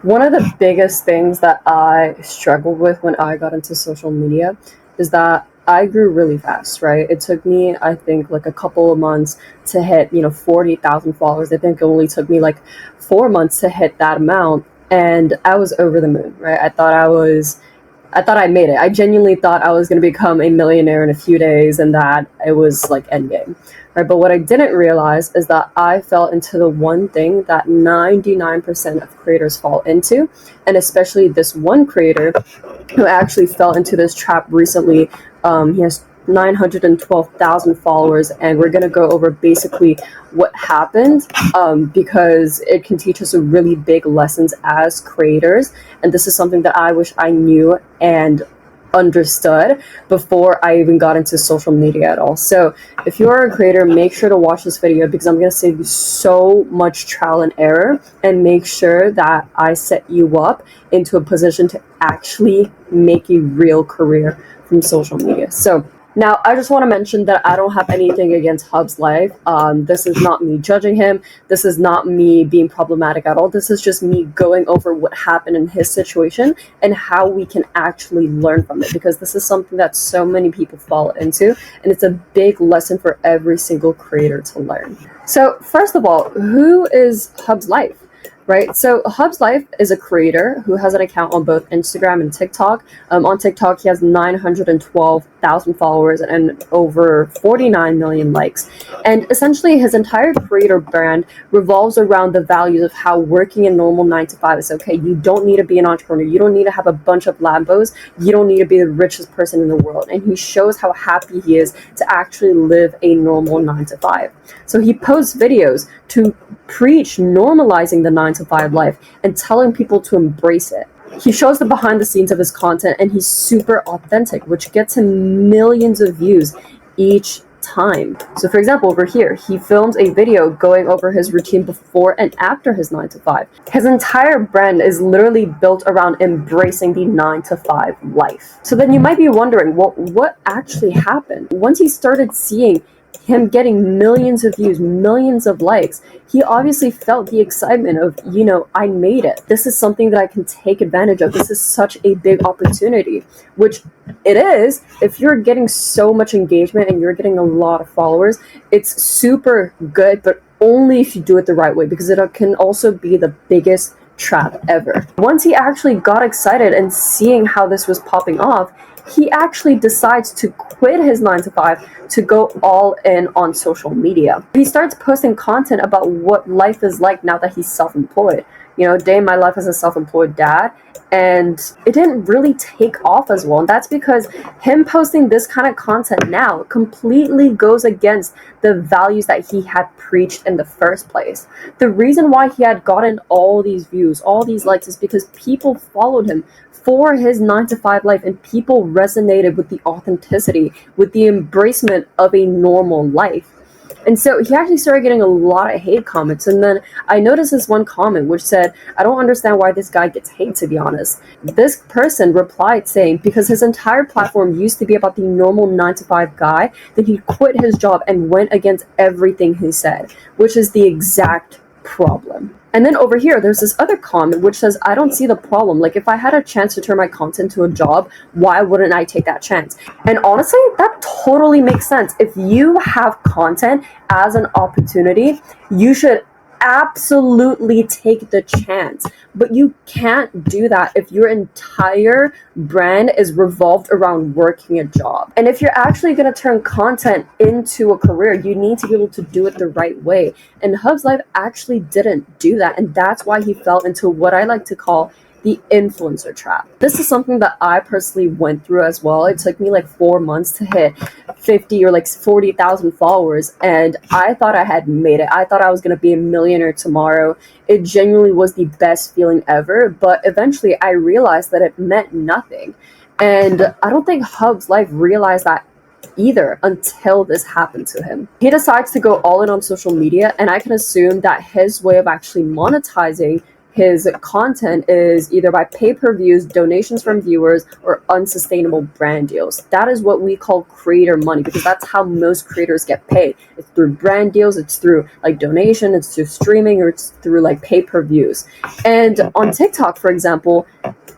One of the biggest things that I struggled with when I got into social media is that I grew really fast, right? It took me, I think, like a couple of months to hit, 40,000 followers. I think it only took me like 4 months to hit that amount. And I was over the moon, right? I thought I made it. I genuinely thought I was going to become a millionaire in a few days and that it was like endgame. Right? But what I didn't realize is that I fell into the one thing that 99% of creators fall into, and especially this one creator who actually fell into this trap recently. He has 912,000 followers, and we're going to go over basically what happened because it can teach us a really big lessons as creators. And this is something that I wish I knew and understood before I even got into social media at all. So if you're a creator, make sure to watch this video because I'm going to save you so much trial and error and make sure that I set you up into a position to actually make a real career from social media. So now, I just want to mention that I don't have anything against Hub's life. This is not me judging him. This is not me being problematic at all. This is just me going over what happened in his situation and how we can actually learn from it, because this is something that so many people fall into, and it's a big lesson for every single creator to learn. So, first of all, who is Hub's life? Right, so Hub's Life is a creator who has an account on both Instagram and TikTok. On TikTok, he has 912,000 followers and over 49 million likes. And essentially, his entire creator brand revolves around the values of how working a normal 9 to 5 is okay. You don't need to be an entrepreneur. You don't need to have a bunch of Lambos. You don't need to be the richest person in the world. And he shows how happy he is to actually live a normal 9 to 5. So he posts videos to preach normalizing the 9 to 5 life and telling people to embrace it. He shows the behind the scenes of his content, and he's super authentic, which gets him millions of views each time. So for example, over here, he films a video going over his routine before and after his 9 to 5. His entire brand is literally built around embracing the 9 to 5 life. So then you might be wondering, well, what actually happened? Once he started seeing him getting millions of views, millions of likes, he obviously felt the excitement of, I made it. This is something that I can take advantage of. This is such a big opportunity, which it is. If you're getting so much engagement and you're getting a lot of followers, it's super good, but only if you do it the right way, because it can also be the biggest trap ever. Once he actually got excited and seeing how this was popping off, he actually decides to quit his 9 to 5 to go all in on social media. He starts posting content about what life is like now that he's self-employed. Day in my life as a self-employed dad, and it didn't really take off as well. And that's because him posting this kind of content now completely goes against the values that he had preached in the first place. The reason why he had gotten all these views, all these likes, is because people followed him for his 9 to 5 life, and people resonated with the authenticity, with the embracement of a normal life. And so he actually started getting a lot of hate comments. And then I noticed this one comment which said, I don't understand why this guy gets hate, to be honest. This person replied saying, because his entire platform used to be about the normal 9 to 5 guy, then he quit his job and went against everything he said, which is the exact problem. And then over here, there's this other comment which says, I don't see the problem. Like, if I had a chance to turn my content to a job, why wouldn't I take that chance? And honestly, that totally makes sense. If you have content as an opportunity, you should absolutely take the chance. But you can't do that if your entire brand is revolved around working a job. And if you're actually going to turn content into a career, you need to be able to do it the right way. And Hub's Life actually didn't do that. And that's why he fell into what I like to call the influencer trap. This is something that I personally went through as well. It took me like 4 months to hit 50 or like 40,000 followers, and I thought I had made it. I thought I was going to be a millionaire tomorrow. It genuinely was the best feeling ever, but eventually I realized that it meant nothing. And I don't think Hub's Life realized that either until this happened to him. He decides to go all in on social media, and I can assume that his way of actually monetizing his content is either by pay-per-views, donations from viewers, or unsustainable brand deals. That is what we call creator money, because that's how most creators get paid. It's through brand deals, it's through like donation, it's through streaming, or it's through like pay-per-views. And on TikTok, for example,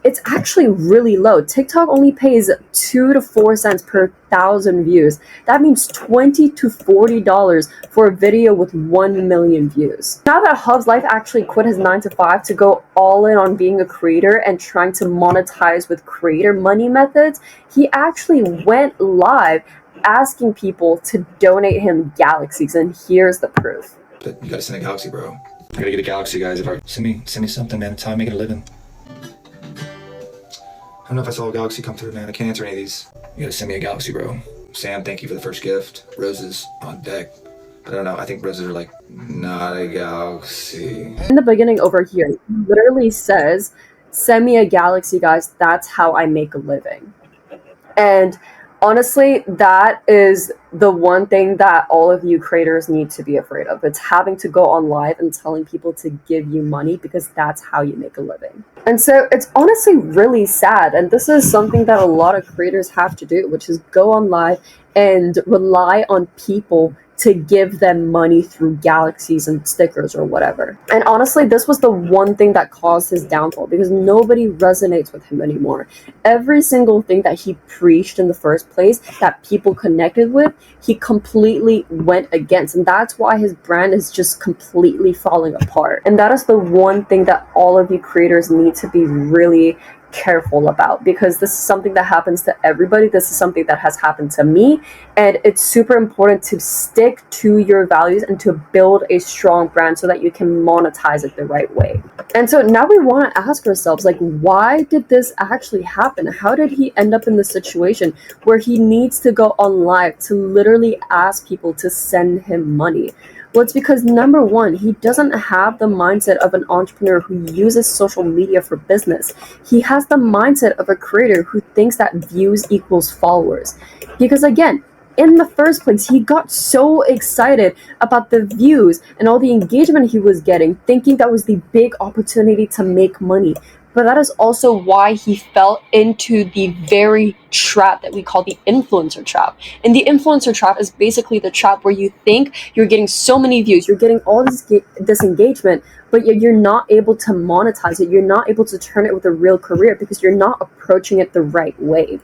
it's actually really low. TikTok only pays 2 to 4 cents per 1,000 views. That means $20 to $40 for a video with 1 million views. Now that Hub's life actually quit his 9 to 5 to go all in on being a creator and trying to monetize with creator money methods, he actually went live asking people to donate him galaxies, and here's the proof. But you gotta send a galaxy, bro. I gotta get a galaxy, guys. Send me something, man. It's how I make it a living. I don't know if I saw a galaxy come through, man. I can't answer any of these. You gotta send me a galaxy, bro. Sam, thank you for the first gift. Roses on deck. But I don't know. I think roses are like, not a galaxy. In the beginning over here, he literally says, send me a galaxy, guys. That's how I make a living. And honestly, that is the one thing that all of you creators need to be afraid of. It's having to go on live and telling people to give you money, because that's how you make a living. And so it's honestly really sad. And this is something that a lot of creators have to do, which is go on live and rely on people to give them money through galaxies and stickers or whatever. And honestly, this was the one thing that caused his downfall, because nobody resonates with him anymore. Every single thing that he preached in the first place that people connected with, he completely went against. And that's why his brand is just completely falling apart. And that is the one thing that all of you creators need to be really careful about, because this is something that happens to everybody. This is something that has happened to me, and it's super important to stick to your values and to build a strong brand so that you can monetize it the right way. And so now we want to ask ourselves, like, why did this actually happen? How did he end up in this situation where he needs to go on live to literally ask people to send him money? Well, it's because, number one, he doesn't have the mindset of an entrepreneur who uses social media for business. He has the mindset of a creator who thinks that views equals followers. Because again, in the first place, he got so excited about the views and all the engagement he was getting, thinking that was the big opportunity to make money. But that is also why he fell into the very trap that we call the influencer trap. And the influencer trap is basically the trap where you think you're getting so many views, you're getting all this engagement, but you're not able to monetize it. You're not able to turn it with a real career because you're not approaching it the right way.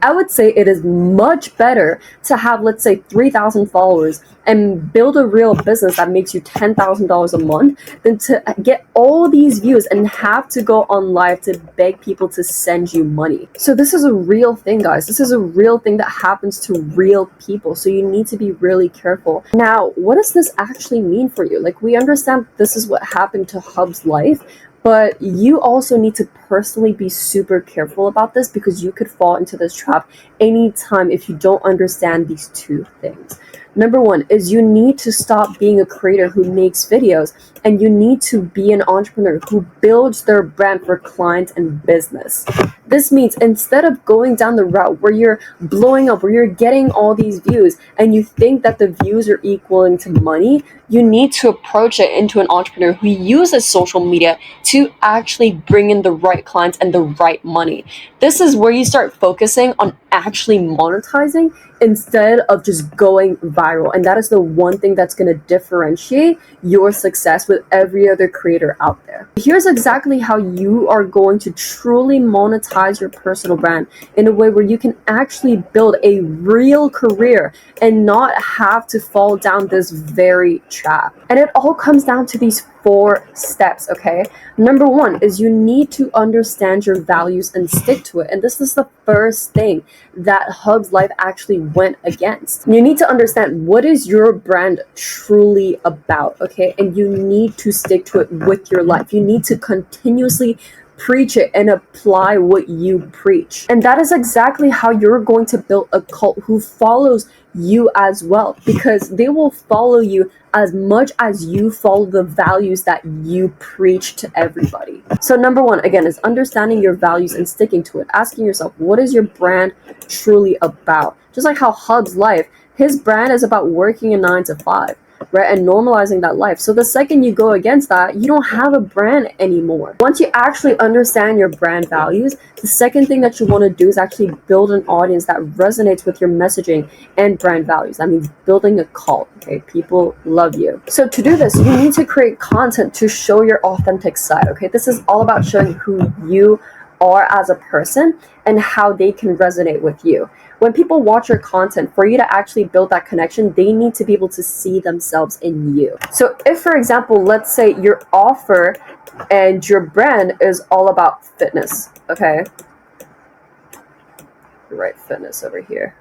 I would say it is much better to have, let's say, 3,000 followers and build a real business that makes you $10,000 a month than to get all these views and have to go on live to beg people to send you money. So this is a real thing, guys. This is a real thing that happens to real people. So you need to be really careful. Now, what does this actually mean for you? Like, we understand this is what happened to Hub's life, but you also need to personally be super careful about this, because you could fall into this trap anytime if you don't understand these two things. Number one is you need to stop being a creator who makes videos, and you need to be an entrepreneur who builds their brand for clients and business. This means instead of going down the route where you're blowing up, where you're getting all these views and you think that the views are equaling to money, you need to approach it into an entrepreneur who uses social media to actually bring in the right clients and the right money. This is where you start focusing on actually monetizing instead of just going viral. And that is the one thing that's going to differentiate your success with every other creator out there. Here's exactly how you are going to truly monetize your personal brand in a way where you can actually build a real career and not have to fall down this very trap. And it all comes down to these 4 steps, okay? Number one is you need to understand your values and stick to it. And this is the first thing that Hub's life actually went against. You need to understand what is your brand truly about, okay? And you need to stick to it with your life. You need to continuously preach it and apply what you preach. And that is exactly how you're going to build a cult who follows you as well, because they will follow you as much as you follow the values that you preach to everybody. So number one, again, is understanding your values and sticking to it. Asking yourself, what is your brand truly about? Just like how Hub's life, his brand is about working a 9 to 5. right? And normalizing that life. So the second you go against that, you don't have a brand anymore. Once you actually understand your brand values, the second thing that you want to do is actually build an audience that resonates with your messaging and brand values. That means building a cult, okay? People love you. So to do this, you need to create content to show your authentic side, okay? This is all about showing who you are as a person and how they can resonate with you. When people watch your content, for you to actually build that connection, they need to be able to see themselves in you. So if, for example, let's say your offer and your brand is all about fitness, okay? Right, fitness over here.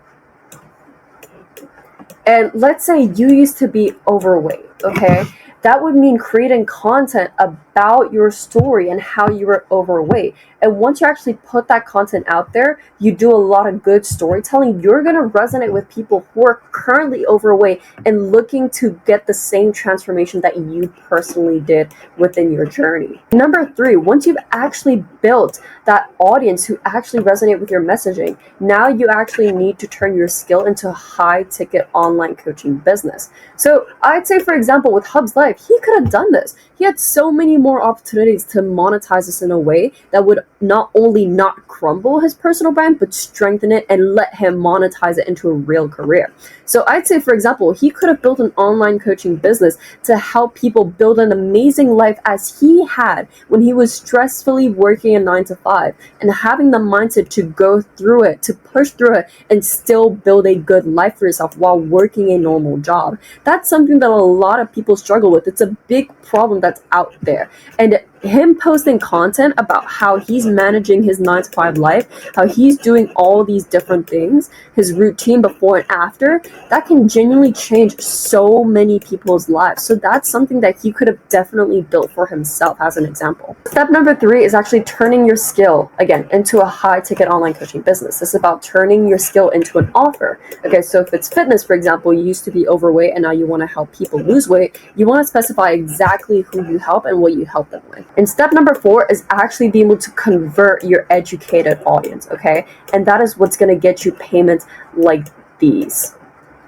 And let's say you used to be overweight, okay? That would mean creating content about your story and how you were overweight. And once you actually put that content out there, you do a lot of good storytelling, you're going to resonate with people who are currently overweight and looking to get the same transformation that you personally did within your journey. Number 3, once you've actually built that audience who actually resonate with your messaging, now you actually need to turn your skill into a high ticket online coaching business. So I'd say, for example, with Hub's Life, he could have done this. He had so many more opportunities to monetize this in a way that would not only not crumble his personal brand, but strengthen it and let him monetize it into a real career. So I'd say, for example, he could have built an online coaching business to help people build an amazing life as he had when he was stressfully working a 9 to 5 and having the mindset to go through it, to push through it and still build a good life for yourself while working a normal job. That's something that a lot of people struggle with. It's a big problem that's out there. And him posting content about how he's managing his 9 to 5 life, how he's doing all these different things, his routine before and after, that can genuinely change so many people's lives. So that's something that he could have definitely built for himself as an example. Step number 3 is actually turning your skill, again, into a high ticket online coaching business. This is about turning your skill into an offer. Okay, so if it's fitness, for example, you used to be overweight and now you want to help people lose weight, you want to specify exactly who you help and what you help them with. And step number 4 is actually being able to convert your educated audience, okay? And that is what's going to get you payments like these.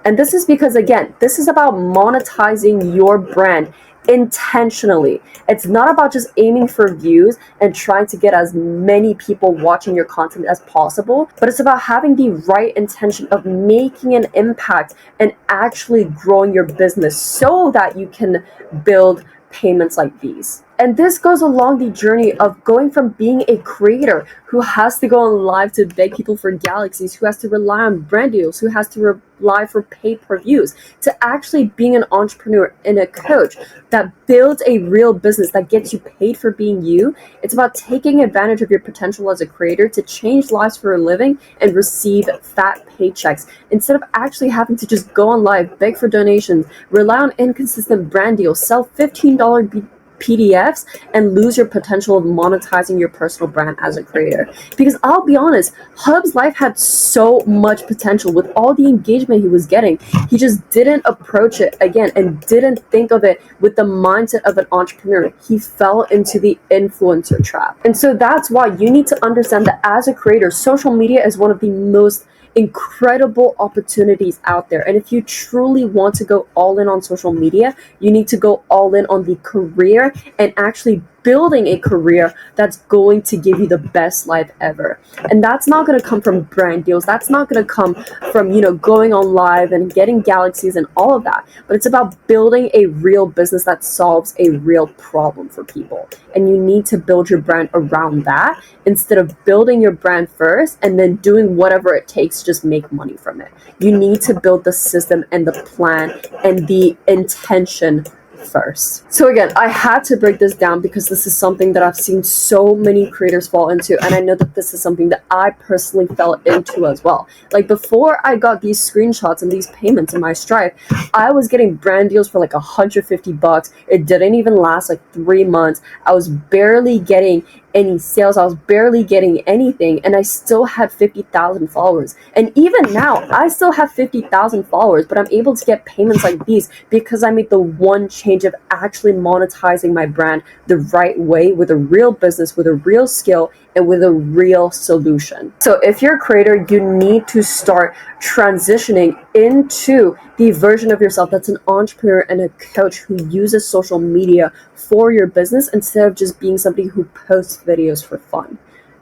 And this is because, again, this is about monetizing your brand intentionally. It's not about just aiming for views and trying to get as many people watching your content as possible, but it's about having the right intention of making an impact and actually growing your business so that you can build payments like these. And this goes along the journey of going from being a creator who has to go on live to beg people for galaxies, who has to rely on brand deals, who has to rely for pay-per-views, to actually being an entrepreneur and a coach that builds a real business that gets you paid for being you. It's about taking advantage of your potential as a creator to change lives for a living and receive fat paychecks instead of actually having to just go on live, beg for donations, rely on inconsistent brand deals, sell $15 PDFs and lose your potential of monetizing your personal brand as a creator. Because I'll be honest, Hub's Life had so much potential with all the engagement he was getting. He just didn't approach it again and didn't think of it with the mindset of an entrepreneur. He fell into the influencer trap. And so that's why you need to understand that as a creator, social media is one of the most incredible opportunities out there. And if you truly want to go all in on social media, you need to go all in on the career and actually building a career that's going to give you the best life ever. And that's not going to come from brand deals. That's not going to come from, going on live and getting galaxies and all of that. But it's about building a real business that solves a real problem for people. And you need to build your brand around that instead of building your brand first and then doing whatever it takes to just make money from it. You need to build the system and the plan and the intention first. So again, I had to break this down because this is something that I've seen so many creators fall into, and I know that this is something that I personally fell into as well. Like before I got these screenshots and these payments in my Stripe, I was getting brand deals for like $150. It didn't even last like 3 months. I was barely getting any sales. I was barely getting anything, and I still had 50,000 followers. And even now, I still have 50,000 followers, but I'm able to get payments like these because I made the one change of actually monetizing my brand the right way, with a real business, with a real skill, and with a real solution. So if you're a creator, you need to start transitioning into the version of yourself that's an entrepreneur and a coach who uses social media for your business instead of just being somebody who posts videos for fun.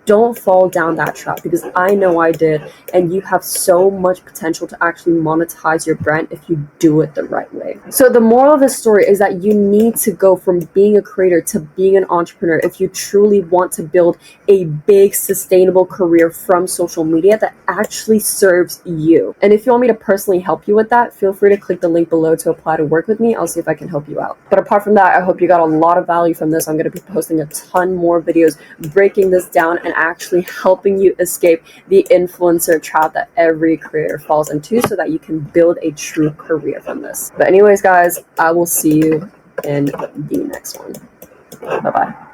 Don't fall down that trap, because I know I did, and you have so much potential to actually monetize your brand if you do it the right way. So the moral of this story is that you need to go from being a creator to being an entrepreneur if you truly want to build a big sustainable career from social media that actually serves you. And if you want me to personally help you with that, feel free to click the link below to apply to work with me. I'll see if I can help you out. But apart from that, I hope you got a lot of value from this. I'm going to be posting a ton more videos breaking this down and actually helping you escape the influencer trap that every creator falls into, so that you can build a true career from this. But anyways, guys, I will see you in the next one. Bye-bye.